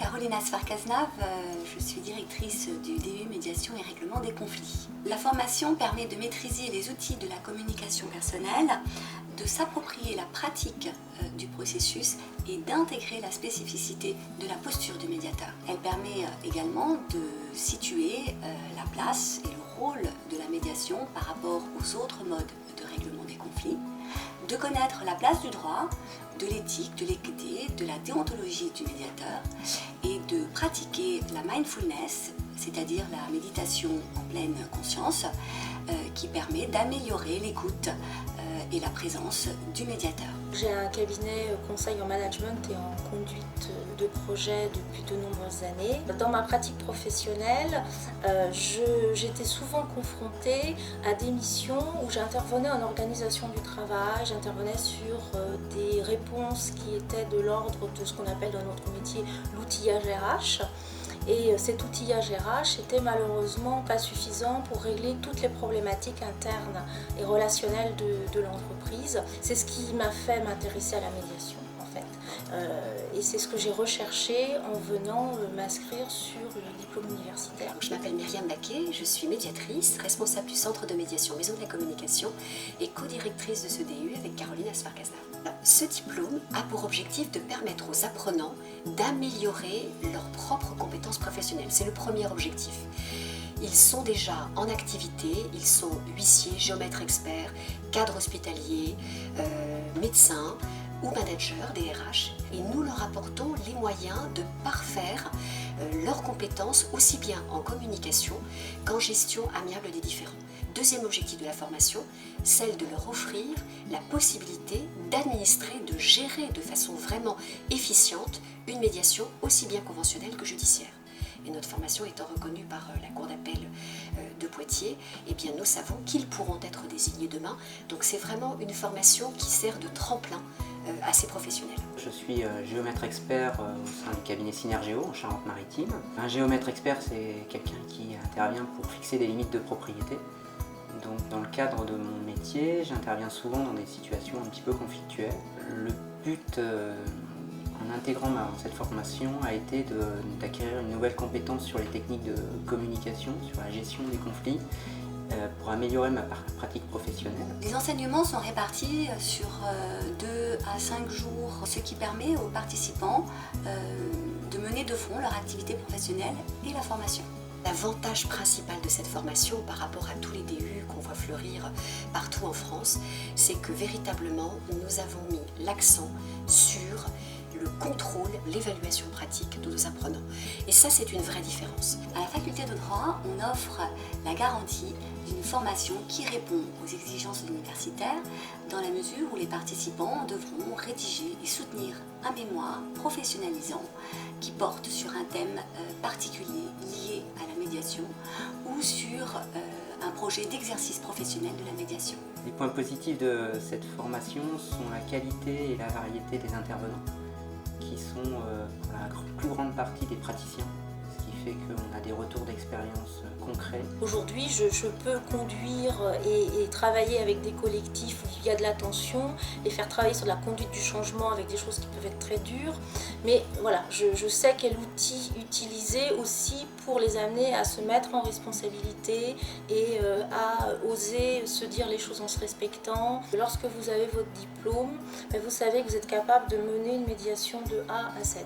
Carolina Svarcaznave, je suis directrice du DU Médiation et Règlement des conflits. La formation permet de maîtriser les outils de la communication personnelle, de s'approprier la pratique du processus et d'intégrer la spécificité de la posture du médiateur. Elle permet également de situer la place et le rôle de la médiation par rapport aux autres modes de règlement des conflits, de connaître la place du droit, de l'éthique, de l'équité, de la déontologie du médiateur et de pratiquer la mindfulness, c'est-à-dire la méditation en pleine conscience, qui permet d'améliorer l'écoute et la présence du médiateur. J'ai un cabinet conseil en management et en conduite de projet depuis de nombreuses années. Dans ma pratique professionnelle, j'étais souvent confrontée à des missions où j'intervenais en organisation du travail, j'intervenais sur des réponses qui étaient de l'ordre de ce qu'on appelle dans notre métier l'outillage RH. Et cet outillage RH était malheureusement pas suffisant pour régler toutes les problématiques internes et relationnelles de l'entreprise. C'est ce qui m'a fait m'intéresser à la médiation en fait. Et c'est ce que j'ai recherché en venant m'inscrire sur le diplôme universitaire. Je m'appelle Myriam Baquet, je suis médiatrice, responsable du centre de médiation Maison de la Communication et co-directrice de ce DU avec Carolina Svarcaznave. Ce diplôme a pour objectif de permettre aux apprenants d'améliorer leurs propres compétences professionnelles. C'est le premier objectif. Ils sont déjà en activité, ils sont huissiers, géomètres experts, cadres hospitaliers, médecins ou managers des RH et nous leur apportons les moyens de parfaire leurs compétences aussi bien en communication qu'en gestion amiable des différends. Deuxième objectif de la formation, celle de leur offrir la possibilité d'administrer, de gérer de façon vraiment efficiente une médiation aussi bien conventionnelle que judiciaire. Et notre formation étant reconnue par la Cour d'appel de Poitiers, eh bien nous savons qu'ils pourront être désignés demain. Donc c'est vraiment une formation qui sert de tremplin à ces professionnels. Je suis géomètre expert au sein du cabinet Synergéo en Charente-Maritime. Un géomètre expert, c'est quelqu'un qui intervient pour fixer des limites de propriété. Donc dans le cadre de mon métier, j'interviens souvent dans des situations un petit peu conflictuelles. Le but en intégrant cette formation a été d'acquérir une nouvelle compétence sur les techniques de communication, sur la gestion des conflits, pour améliorer ma pratique professionnelle. Les enseignements sont répartis sur 2 à 5 jours, ce qui permet aux participants de mener de front leur activité professionnelle et la formation. L'avantage principal de cette formation par rapport à tous les DU qu'on voit fleurir partout en France, c'est que véritablement nous avons mis l'accent sur le contrôle, l'évaluation pratique de nos apprenants. Et ça, c'est une vraie différence. À la faculté de droit, on offre la garantie d'une formation qui répond aux exigences universitaires dans la mesure où les participants devront rédiger et soutenir un mémoire professionnalisant qui porte sur un thème particulier lié à la médiation ou sur un projet d'exercice professionnel de la médiation. Les points positifs de cette formation sont la qualité et la variété des intervenants, qui sont pour la plus grande partie des praticiens, ce qui fait qu'on a des retours d'expérience concrets. Aujourd'hui, je peux conduire et travailler avec des collectifs où il y a de la tension et faire travailler sur la conduite du changement avec des choses qui peuvent être très dures. Mais voilà, je sais quel outil utiliser aussi pour les amener à se mettre en responsabilité et à oser se dire les choses en se respectant. Lorsque vous avez votre diplôme, vous savez que vous êtes capable de mener une médiation de A à Z.